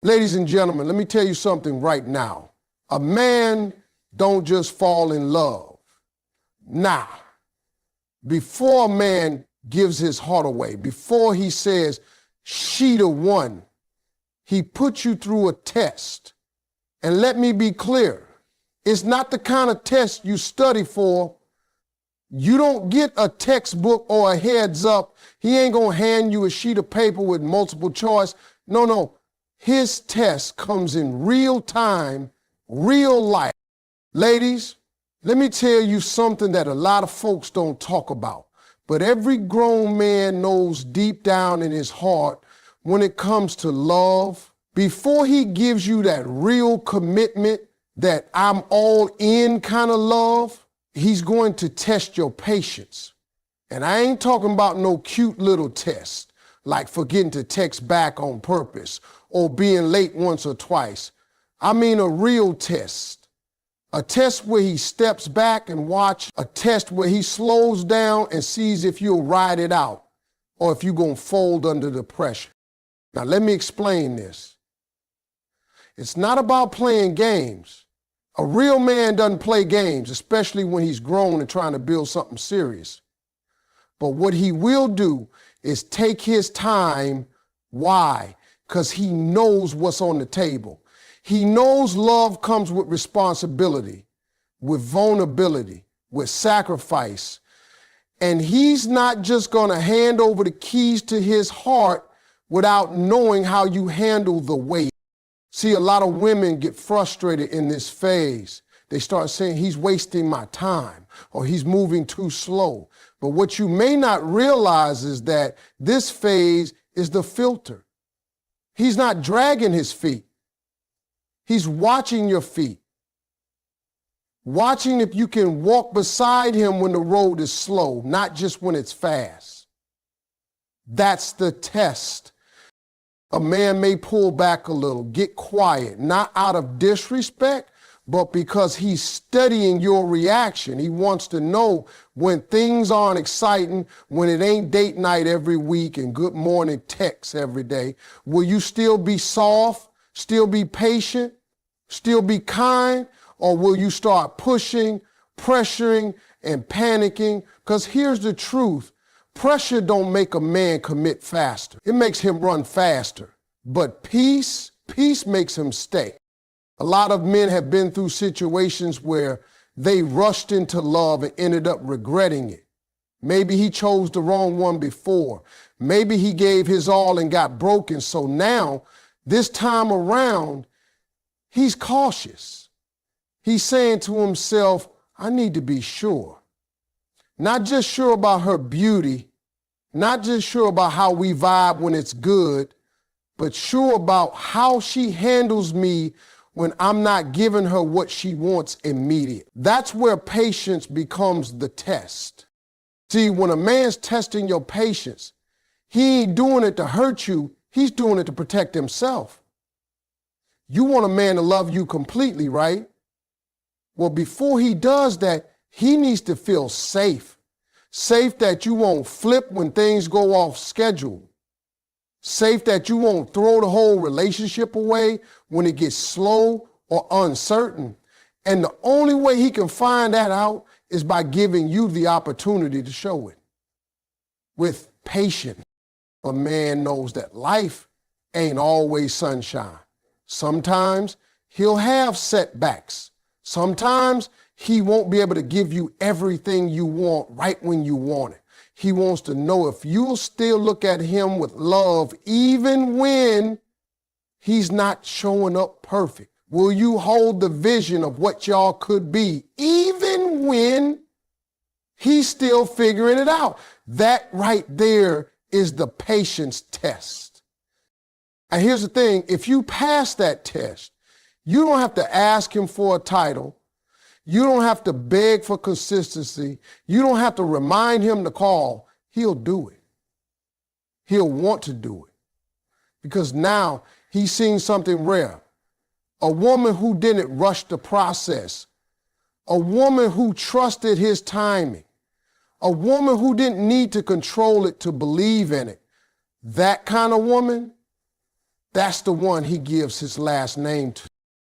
Ladies and gentlemen, let me tell you something right now. A man don't just fall in love. Nah, before a man gives his heart away, before he says, she the one, he puts you through a test. And let me be clear, it's not the kind of test you study for. You don't get a textbook or a heads up. He ain't gonna hand you a sheet of paper with multiple choice. No. His test comes in real time, real life. Ladies, let me tell you something that a lot of folks don't talk about. But every grown man knows deep down in his heart when it comes to love, before he gives you that real commitment, that I'm all in kind of love, he's going to test your patience. And I ain't talking about no cute little test, like forgetting to text back on purpose or being late once or twice. I mean a real test. A test where he steps back and watch, a test where he slows down and sees if you'll ride it out or if you're gonna fold under the pressure. Now let me explain this. It's not about playing games. A real man doesn't play games, especially when he's grown and trying to build something serious. But what he will do is take his time. Why? Because he knows what's on the table. He knows love comes with responsibility, with vulnerability, with sacrifice. And he's not just going to hand over the keys to his heart without knowing how you handle the weight. See, a lot of women get frustrated in this phase. They start saying, he's wasting my time, or he's moving too slow. But what you may not realize is that this phase is the filter. He's not dragging his feet. He's watching your feet. Watching if you can walk beside him when the road is slow, not just when it's fast. That's the test. A man may pull back a little, get quiet, not out of disrespect, but because he's studying your reaction. He wants to know when things aren't exciting, when it ain't date night every week and good morning texts every day. Will you still be soft, still be patient, still be kind, or will you start pushing, pressuring, and panicking? Because here's the truth. Pressure don't make a man commit faster. It makes him run faster. But peace makes him stay. A lot of men have been through situations where they rushed into love and ended up regretting it. Maybe he chose the wrong one before. Maybe he gave his all and got broken. So now, this time around, he's cautious. He's saying to himself, I need to be sure. Not just sure about her beauty, not just sure about how we vibe when it's good, but sure about how she handles me when I'm not giving her what she wants immediate. That's where patience becomes the test. See, when a man's testing your patience, he ain't doing it to hurt you, he's doing it to protect himself. You want a man to love you completely, right? Well, before he does that, he needs to feel safe. Safe that you won't flip when things go off schedule. Safe that you won't throw the whole relationship away when it gets slow or uncertain. And the only way he can find that out is by giving you the opportunity to show it. With patience, a man knows that life ain't always sunshine. Sometimes he'll have setbacks. Sometimes he won't be able to give you everything you want right when you want it. He wants to know if you'll still look at him with love even when he's not showing up perfect. Will you hold the vision of what y'all could be even when he's still figuring it out? That right there is the patience test. And here's the thing, if you pass that test, you don't have to ask him for a title. You don't have to beg for consistency. You don't have to remind him to call. He'll do it. He'll want to do it. Because now he's seen something rare. A woman who didn't rush the process. A woman who trusted his timing. A woman who didn't need to control it to believe in it. That kind of woman, That's the one he gives his last name to.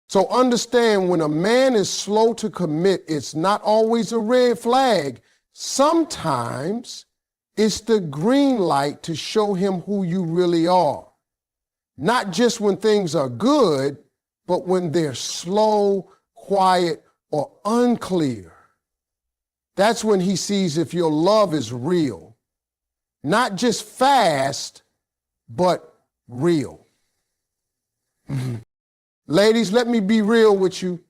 So understand, when a man is slow to commit, it's not always a red flag. Sometimes it's the green light to show him who you really are. Not just when things are good, but when they're slow, quiet, or unclear. That's when he sees if your love is real. Not just fast, but real. Ladies, let me be real with you.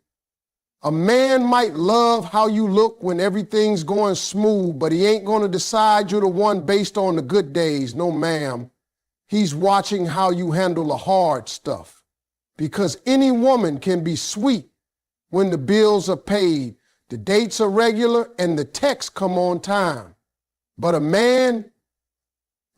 A man might love how you look when everything's going smooth, but he ain't going to decide you're the one based on the good days. No, ma'am. He's watching how you handle the hard stuff. Because any woman can be sweet when the bills are paid, the dates are regular, and the texts come on time. But a man,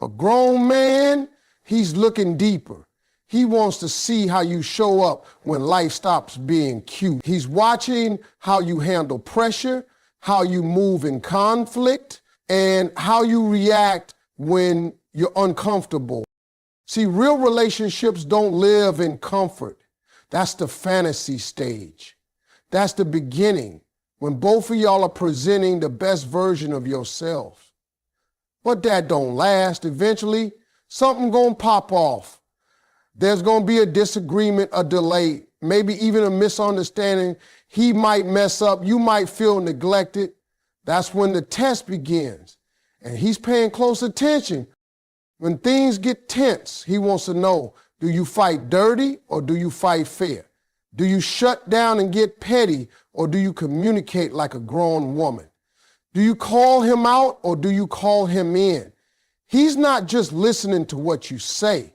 a grown man, he's looking deeper. He wants to see how you show up when life stops being cute. He's watching how you handle pressure, how you move in conflict, and how you react when you're uncomfortable. See, real relationships don't live in comfort. That's the fantasy stage. That's the beginning, when both of y'all are presenting the best version of yourself. But that don't last. Eventually, something gonna pop off. There's going to be a disagreement, a delay, maybe even a misunderstanding. He might mess up. You might feel neglected. That's when the test begins. And he's paying close attention. When things get tense, he wants to know, do you fight dirty or do you fight fair? Do you shut down and get petty or do you communicate like a grown woman? Do you call him out or do you call him in? He's not just listening to what you say.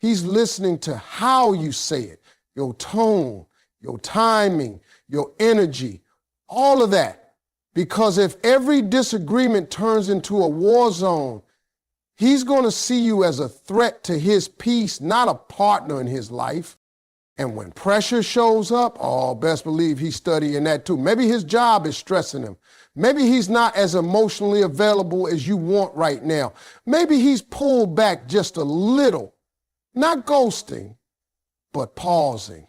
He's listening to how you say it, your tone, your timing, your energy, all of that. Because if every disagreement turns into a war zone, he's going to see you as a threat to his peace, not a partner in his life. And when pressure shows up, oh, best believe he's studying that too. Maybe his job is stressing him. Maybe he's not as emotionally available as you want right now. Maybe he's pulled back just a little. Not ghosting, but pausing.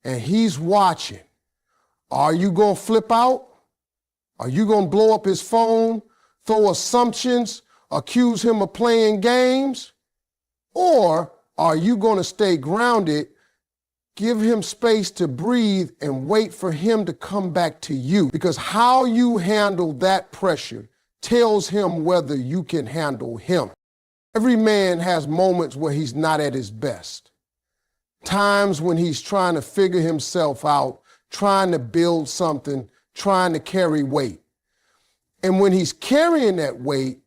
And he's watching. Are you going to flip out? Are you going to blow up his phone, throw assumptions, accuse him of playing games? Or are you going to stay grounded, give him space to breathe, and wait for him to come back to you? Because how you handle that pressure tells him whether you can handle him. Every man has moments where he's not at his best. Times when he's trying to figure himself out, trying to build something, trying to carry weight. And when he's carrying that weight,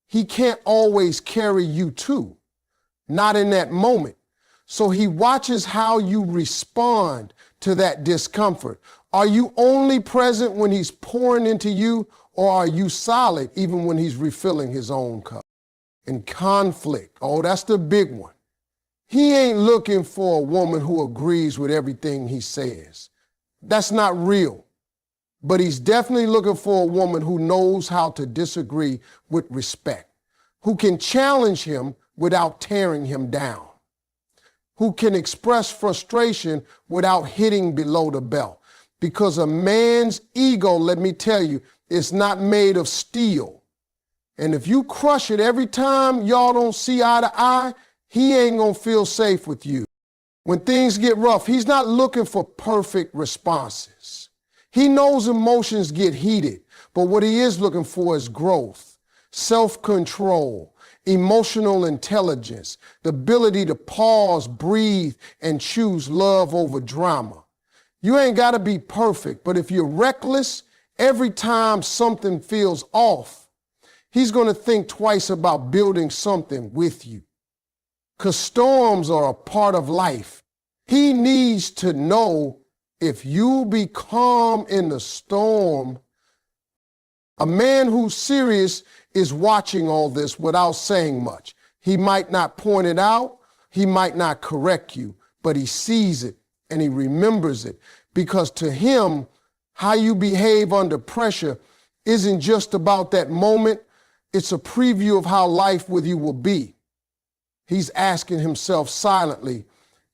he can't always carry you too, not in that moment. So he watches how you respond to that discomfort. Are you only present when he's pouring into you, or are you solid even when he's refilling his own cup? And conflict, oh, that's the big one. He ain't looking for a woman who agrees with everything he says. That's not real. But he's definitely looking for a woman who knows how to disagree with respect, who can challenge him without tearing him down, who can express frustration without hitting below the belt. Because a man's ego, let me tell you, is not made of steel. And if you crush it every time y'all don't see eye to eye, he ain't gonna feel safe with you. When things get rough, he's not looking for perfect responses. He knows emotions get heated, but what he is looking for is growth, self-control, emotional intelligence, the ability to pause, breathe, and choose love over drama. You ain't gotta be perfect, but if you're reckless, every time something feels off, he's going to think twice about building something with you. Because storms are a part of life. He needs to know if you'll be calm in the storm. A man who's serious is watching all this without saying much. He might not point it out, he might not correct you, but he sees it and he remembers it. Because to him, how you behave under pressure isn't just about that moment. It's a preview of how life with you will be. He's asking himself silently,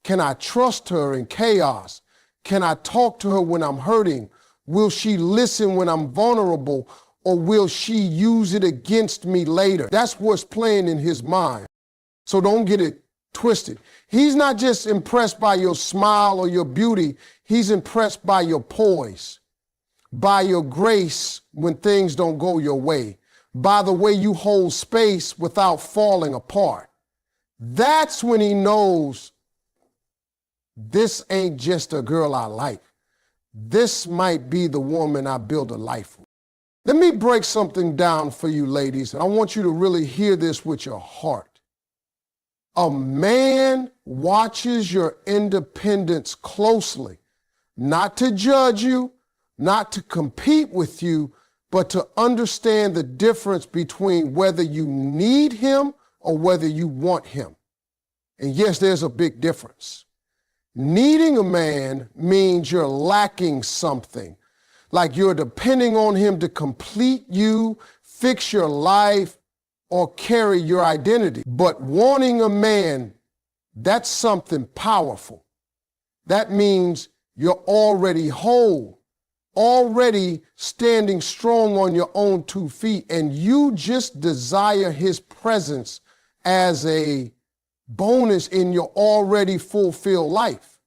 can I trust her in chaos? Can I talk to her when I'm hurting? Will she listen when I'm vulnerable, or will she use it against me later? That's what's playing in his mind. So don't get it twisted. He's not just impressed by your smile or your beauty. He's impressed by your poise, by your grace when things don't go your way, by the way you hold space without falling apart. That's when he knows this ain't just a girl I like. This might be the woman I build a life with. Let me break something down for you ladies, and I want you to really hear this with your heart. A man watches your independence closely, not to judge you, not to compete with you, but to understand the difference between whether you need him or whether you want him. And yes, there's a big difference. Needing a man means you're lacking something, like you're depending on him to complete you, fix your life, or carry your identity. But wanting a man, that's something powerful. That means you're already whole, already standing strong on your own 2 feet, and you just desire his presence as a bonus in your already fulfilled life.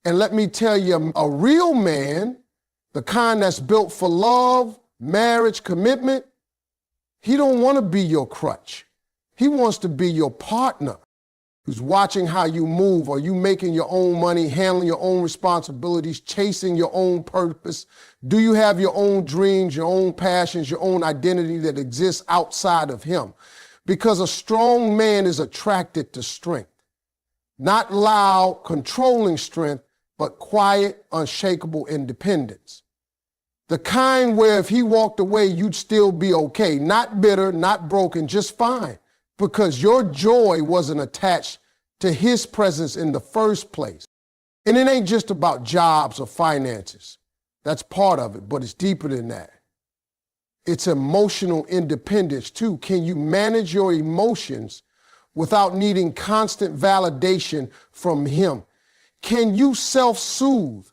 And let me tell you, a real man, the kind that's built for love, marriage, commitment, he don't want to be your crutch. He wants to be your partner who's watching how you move. Are you making your own money, handling your own responsibilities, chasing your own purpose? Do you have your own dreams, your own passions, your own identity that exists outside of him? Because a strong man is attracted to strength. Not loud, controlling strength, but quiet, unshakable independence. The kind where if he walked away, you'd still be okay. Not bitter, not broken, just fine. Because your joy wasn't attached to his presence in the first place. And it ain't just about jobs or finances. That's part of it, but it's deeper than that. It's emotional independence too. Can you manage your emotions without needing constant validation from him? Can you self-soothe?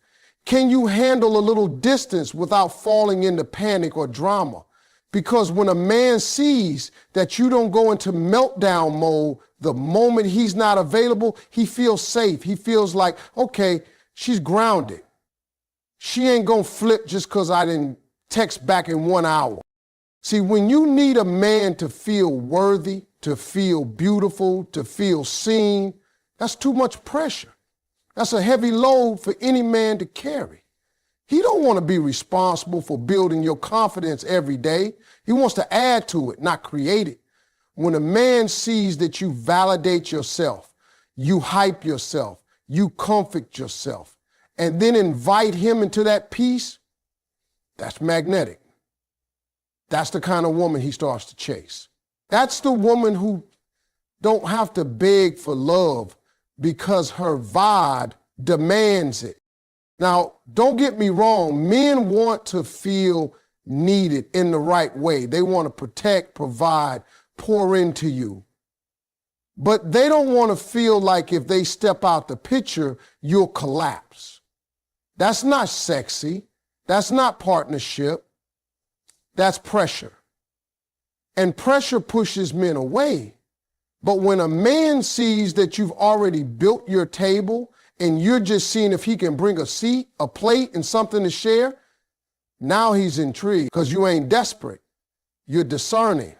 Can you handle a little distance without falling into panic or drama? Because when a man sees that you don't go into meltdown mode the moment he's not available, he feels safe. He feels like, okay, she's grounded. She ain't gonna flip just because I didn't text back in 1 hour. See, when you need a man to feel worthy, to feel beautiful, to feel seen, that's too much pressure. That's a heavy load for any man to carry. He don't want to be responsible for building your confidence every day. He wants to add to it, not create it. When a man sees that you validate yourself, you hype yourself, you comfort yourself, and then invite him into that peace, that's magnetic. That's the kind of woman he starts to chase. That's the woman who don't have to beg for love because her vibe demands it. Now, don't get me wrong. Men want to feel needed in the right way. They want to protect, provide, pour into you. But they don't want to feel like if they step out the picture, you'll collapse. That's not sexy. That's not partnership. That's pressure. And pressure pushes men away. But when a man sees that you've already built your table and you're just seeing if he can bring a seat, a plate, and something to share, now he's intrigued because you ain't desperate. You're discerning.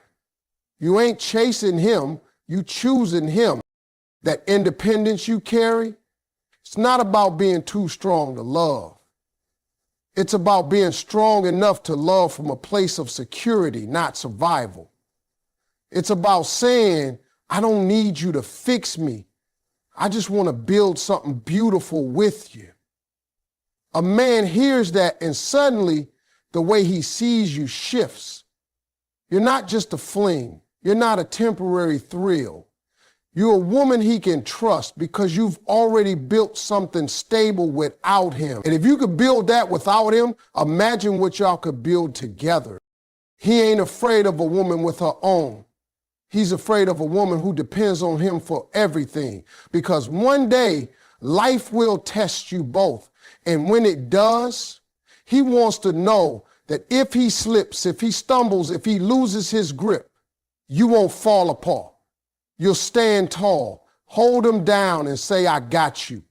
You ain't chasing him. You choosing him. That independence you carry, it's not about being too strong to love. It's about being strong enough to love from a place of security, not survival. It's about saying, I don't need you to fix me. I just want to build something beautiful with you. A man hears that and suddenly the way he sees you shifts. You're not just a fling. You're not a temporary thrill. You're a woman he can trust because you've already built something stable without him. And if you could build that without him, imagine what y'all could build together. He ain't afraid of a woman with her own. He's afraid of a woman who depends on him for everything, because one day life will test you both. And when it does, he wants to know that if he slips, if he stumbles, if he loses his grip, you won't fall apart. You'll stand tall, hold him down and say, I got you.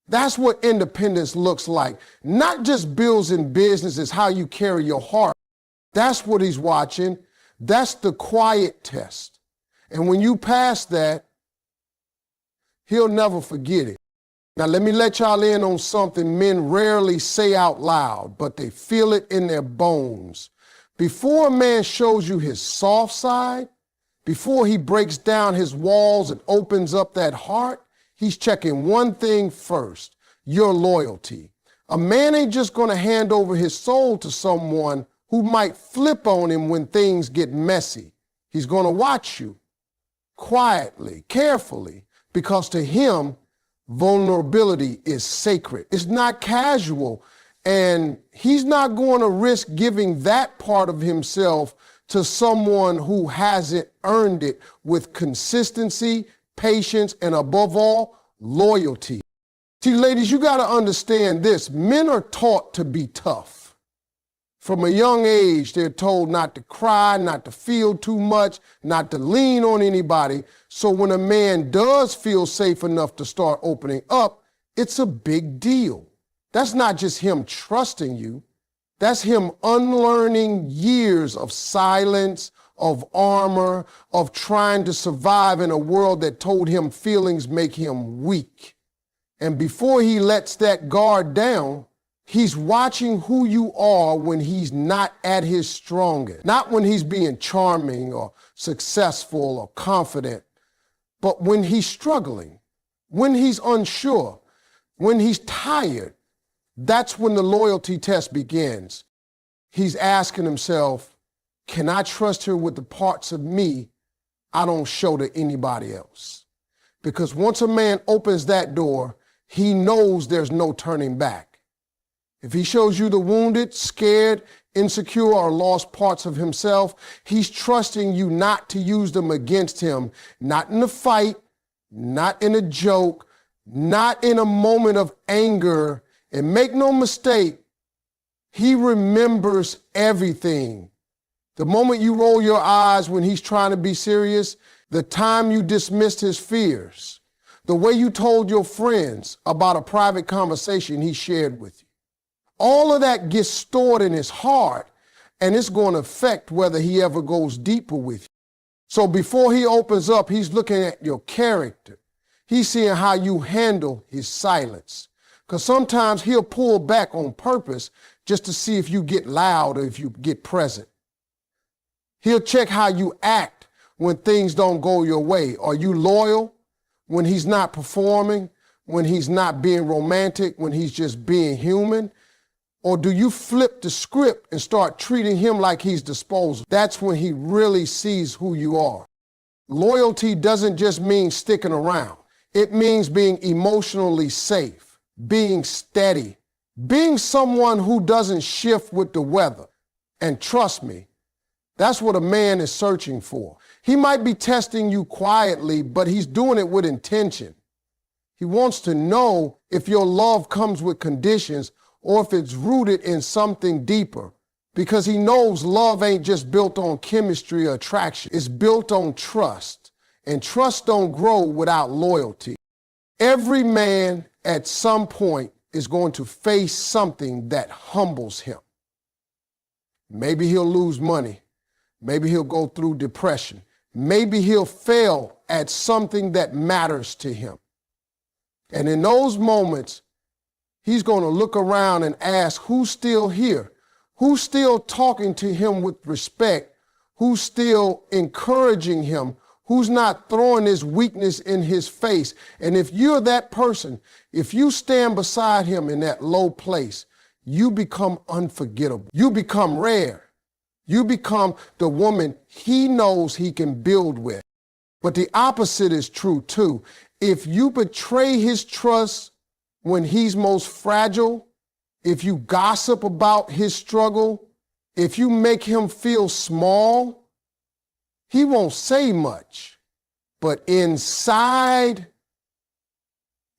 That's what independence looks like. Not just bills and business, it's how you carry your heart. That's what he's watching. That's the quiet test. And when you pass that, he'll never forget it. Now, let me let y'all in on something men rarely say out loud, but they feel it in their bones. Before a man shows you his soft side, before he breaks down his walls and opens up that heart, he's checking one thing first, your loyalty. A man ain't just going to hand over his soul to someone who might flip on him when things get messy. He's going to watch you quietly, carefully, because to him, vulnerability is sacred. It's not casual, and he's not going to risk giving that part of himself to someone who hasn't earned it with consistency, patience, and above all, loyalty. See, ladies, you got to understand this. Men are taught to be tough. From a young age, they're told not to cry, not to feel too much, not to lean on anybody. So when a man does feel safe enough to start opening up, it's a big deal. That's not just him trusting you. That's him unlearning years of silence, of armor, of trying to survive in a world that told him feelings make him weak. And before he lets that guard down, he's watching who you are when he's not at his strongest, not when he's being charming or successful or confident, but when he's struggling, when he's unsure, when he's tired. That's when the loyalty test begins. He's asking himself, can I trust her with the parts of me I don't show to anybody else? Because once a man opens that door, he knows there's no turning back. If he shows you the wounded, scared, insecure, or lost parts of himself, he's trusting you not to use them against him, not in a fight, not in a joke, not in a moment of anger. And make no mistake, he remembers everything. The moment you roll your eyes when he's trying to be serious, the time you dismissed his fears, the way you told your friends about a private conversation he shared with you. All of that gets stored in his heart, and it's going to affect whether he ever goes deeper with you. So before he opens up, he's looking at your character. He's seeing how you handle his silence. Because sometimes he'll pull back on purpose just to see if you get loud or if you get present. He'll check how you act when things don't go your way. Are you loyal when he's not performing, when he's not being romantic, when he's just being human? Or do you flip the script and start treating him like he's disposable? That's when he really sees who you are. Loyalty doesn't just mean sticking around. It means being emotionally safe, being steady, being someone who doesn't shift with the weather. And trust me, that's what a man is searching for. He might be testing you quietly, but he's doing it with intention. He wants to know if your love comes with conditions or if it's rooted in something deeper, because he knows love ain't just built on chemistry or attraction. It's built on trust, and trust don't grow without loyalty. Every man at some point is going to face something that humbles him. Maybe he'll lose money. Maybe he'll go through depression. Maybe he'll fail at something that matters to him. And in those moments, he's going to look around and ask, who's still here? Who's still talking to him with respect? Who's still encouraging him? Who's not throwing his weakness in his face? And if you're that person, if you stand beside him in that low place, you become unforgettable. You become rare. You become the woman he knows he can build with. But the opposite is true too. If you betray his trust when he's most fragile, if you gossip about his struggle, if you make him feel small, He won't say much, but inside,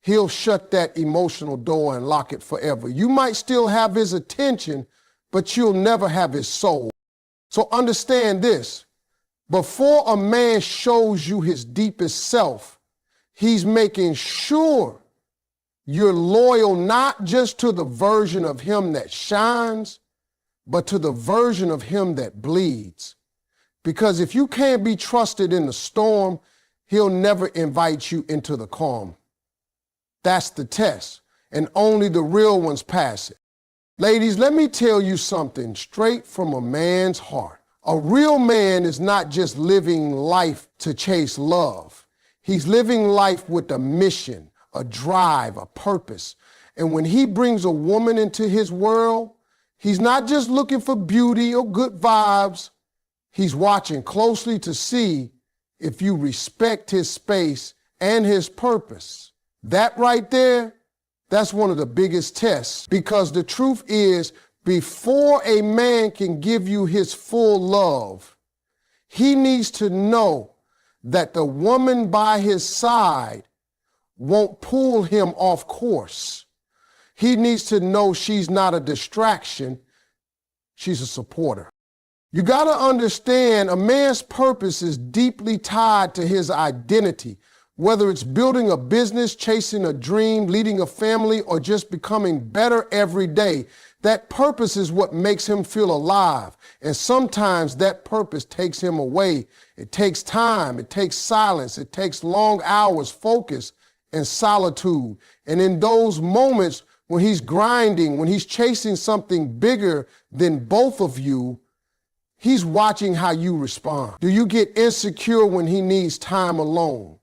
he'll shut that emotional door and lock it forever. You might still have his attention, but you'll never have his soul. So understand this. Before a man shows you his deepest self, he's making sure you're loyal not just to the version of him that shines, but to the version of him that bleeds. Because if you can't be trusted in the storm, he'll never invite you into the calm. That's the test, and only the real ones pass it. Ladies, let me tell you something straight from a man's heart. A real man is not just living life to chase love. He's living life with a mission, a drive, a purpose. And when he brings a woman into his world, he's not just looking for beauty or good vibes. He's watching closely to see if you respect his space and his purpose. That right there, that's one of the biggest tests, because the truth is, before a man can give you his full love, he needs to know that the woman by his side won't pull him off course. He needs to know she's not a distraction, she's a supporter. You got to understand, a man's purpose is deeply tied to his identity. Whether it's building a business, chasing a dream, leading a family, or just becoming better every day, that purpose is what makes him feel alive. And sometimes that purpose takes him away. It takes time, it takes silence, it takes long hours, focus, and solitude. And in those moments when he's grinding, when he's chasing something bigger than both of you, he's watching how you respond. Do you get insecure when he needs time alone?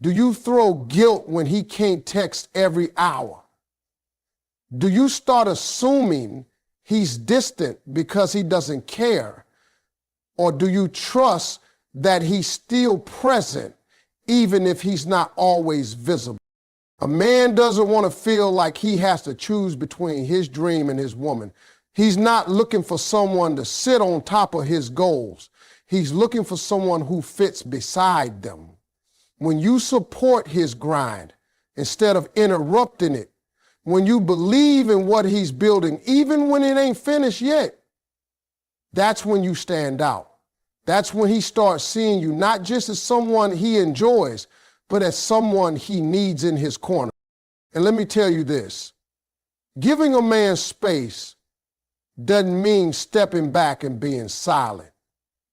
Do you throw guilt when he can't text every hour? Do you start assuming he's distant because he doesn't care? Or do you trust that he's still present even if he's not always visible? A man doesn't want to feel like he has to choose between his dream and his woman. He's not looking for someone to sit on top of his goals. He's looking for someone who fits beside them. When you support his grind instead of interrupting it, when you believe in what he's building, even when it ain't finished yet, that's when you stand out. That's when he starts seeing you not just as someone he enjoys, but as someone he needs in his corner. And let me tell you this, giving a man space doesn't mean stepping back and being silent.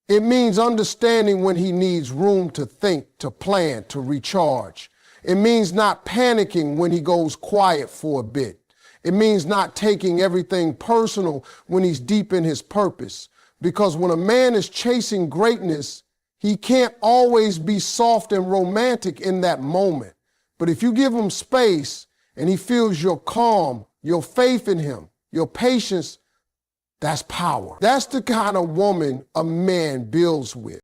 It means understanding when he needs room to think, to plan, to recharge. It means not panicking when he goes quiet for a bit. It means not taking everything personal when he's deep in his purpose. Because when a man is chasing greatness, he can't always be soft and romantic in that moment. But if you give him space and he feels your calm, your faith in him, your patience, that's power. That's the kind of woman a man builds with.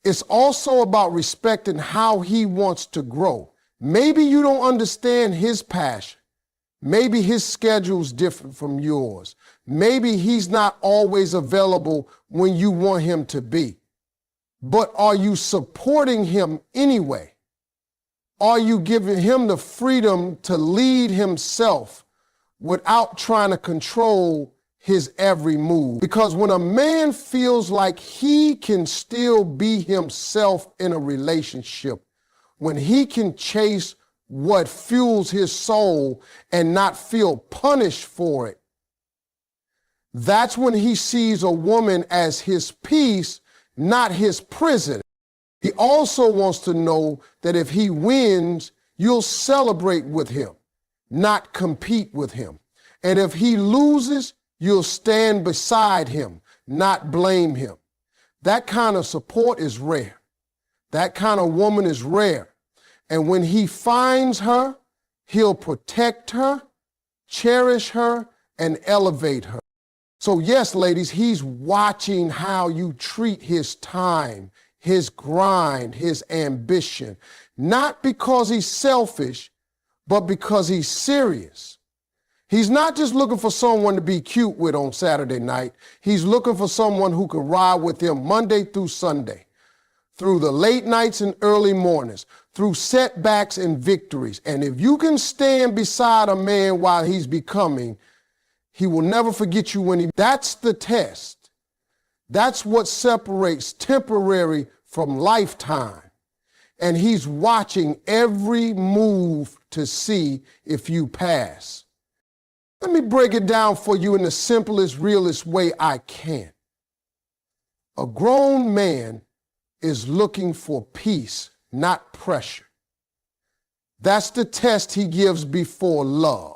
It's also about respecting how he wants to grow. Maybe you don't understand his passion. Maybe his schedule's different from yours. Maybe he's not always available when you want him to be. But are you supporting him anyway? Are you giving him the freedom to lead himself without trying to control his every move? Because when a man feels like he can still be himself in a relationship, when he can chase what fuels his soul and not feel punished for it, that's when he sees a woman as his peace, not his prison. He also wants to know that if he wins, you'll celebrate with him, not compete with him. And if he loses, you'll stand beside him, not blame him. That kind of support is rare. That kind of woman is rare. And when he finds her, he'll protect her, cherish her, and elevate her. So yes, ladies, he's watching how you treat his time, his grind, his ambition, not because he's selfish, but because he's serious. He's not just looking for someone to be cute with on Saturday night. He's looking for someone who can ride with him Monday through Sunday. through the late nights and early mornings, through setbacks and victories. And if you can stand beside a man while he's becoming, he will never forget you when that's the test. That's what separates temporary from lifetime. And he's watching every move to see if you pass. Let me break it down for you in the simplest, realest way I can. A grown man is looking for peace, not pressure. That's the test he gives before love.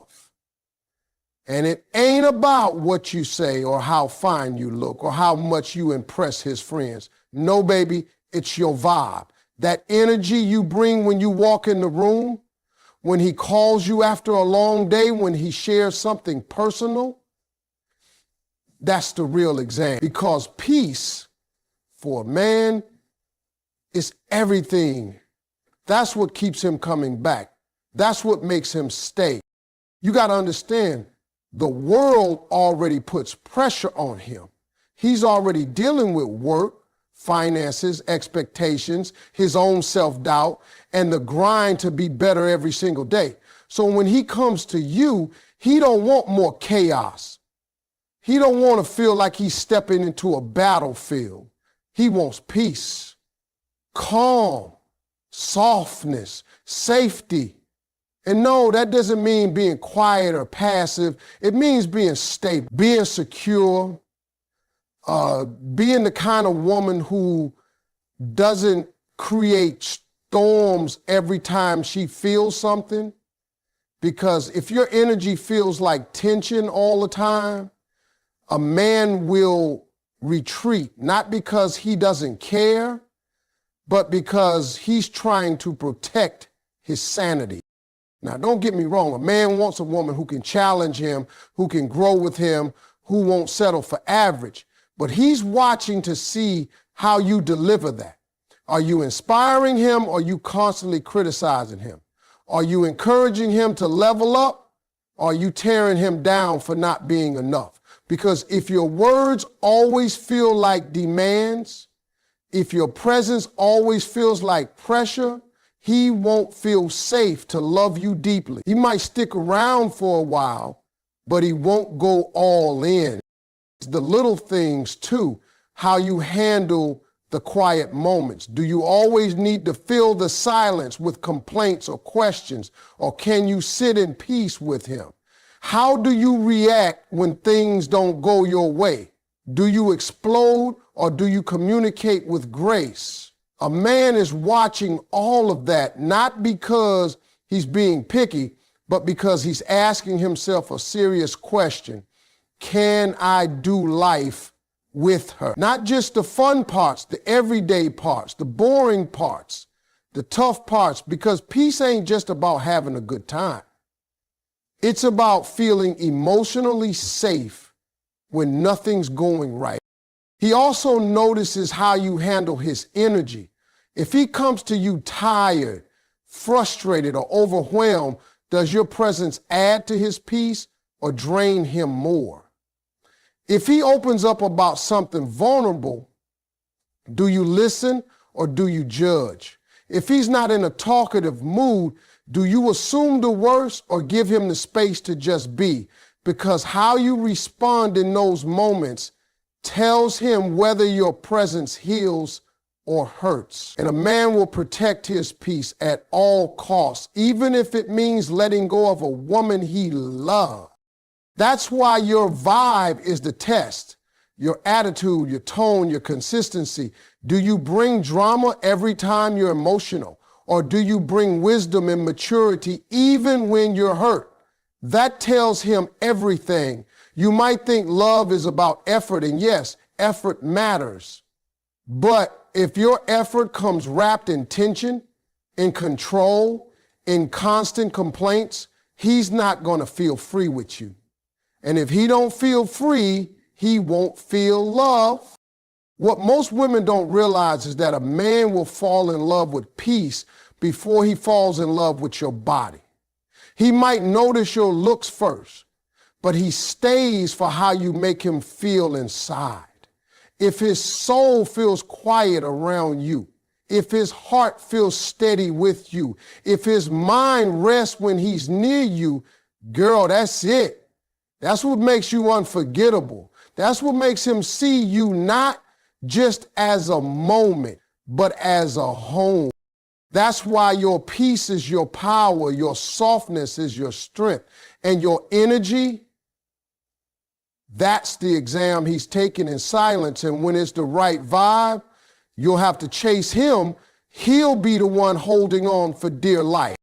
And it ain't about what you say or how fine you look or how much you impress his friends. No, baby, it's your vibe. That energy you bring when you walk in the room, when he calls you after a long day, when he shares something personal, that's the real exam. Because peace for a man is everything. That's what keeps him coming back. That's what makes him stay. You got to understand, the world already puts pressure on him. He's already dealing with work, finances, expectations, his own self-doubt, and the grind to be better every single day. So when he comes to you, he don't want more chaos. He don't want to feel like he's stepping into a battlefield. He wants peace, calm, softness, safety. And no, that doesn't mean being quiet or passive. It means being stable, being secure, being the kind of woman who doesn't create storms every time she feels something. Because if your energy feels like tension all the time, a man will retreat, not because he doesn't care, but because he's trying to protect his sanity. Now, don't get me wrong. A man wants a woman who can challenge him, who can grow with him, who won't settle for average. But he's watching to see how you deliver that. Are you inspiring him or are you constantly criticizing him? Are you encouraging him to level up or are you tearing him down for not being enough? Because if your words always feel like demands, if your presence always feels like pressure, he won't feel safe to love you deeply. He might stick around for a while, but he won't go all in. It's the little things too, how you handle the quiet moments. Do you always need to fill the silence with complaints or questions, or can you sit in peace with him? How do you react when things don't go your way? Do you explode or do you communicate with grace? A man is watching all of that, not because he's being picky, but because he's asking himself a serious question. Can I do life with her? Not just the fun parts, the everyday parts, the boring parts, the tough parts, because peace ain't just about having a good time. It's about feeling emotionally safe when nothing's going right. He also notices how you handle his energy. If he comes to you tired, frustrated, or overwhelmed, does your presence add to his peace or drain him more? If he opens up about something vulnerable, do you listen or do you judge? If he's not in a talkative mood, do you assume the worst or give him the space to just be? Because how you respond in those moments tells him whether your presence heals or hurts. And a man will protect his peace at all costs, even if it means letting go of a woman he loves. That's why your vibe is the test. Your attitude, your tone, your consistency. Do you bring drama every time you're emotional? Or do you bring wisdom and maturity even when you're hurt? That tells him everything. You might think love is about effort, and yes, effort matters. But if your effort comes wrapped in tension, in control, in constant complaints, he's not going to feel free with you. And if he don't feel free, he won't feel love. What most women don't realize is that a man will fall in love with peace before he falls in love with your body. He might notice your looks first, but he stays for how you make him feel inside. If his soul feels quiet around you, if his heart feels steady with you, if his mind rests when he's near you, girl, that's it. That's what makes you unforgettable. That's what makes him see you not just as a moment, but as a home. That's why your peace is your power, your softness is your strength, and your energy, that's the exam he's taking in silence. And when it's the right vibe, you'll have to chase him. He'll be the one holding on for dear life.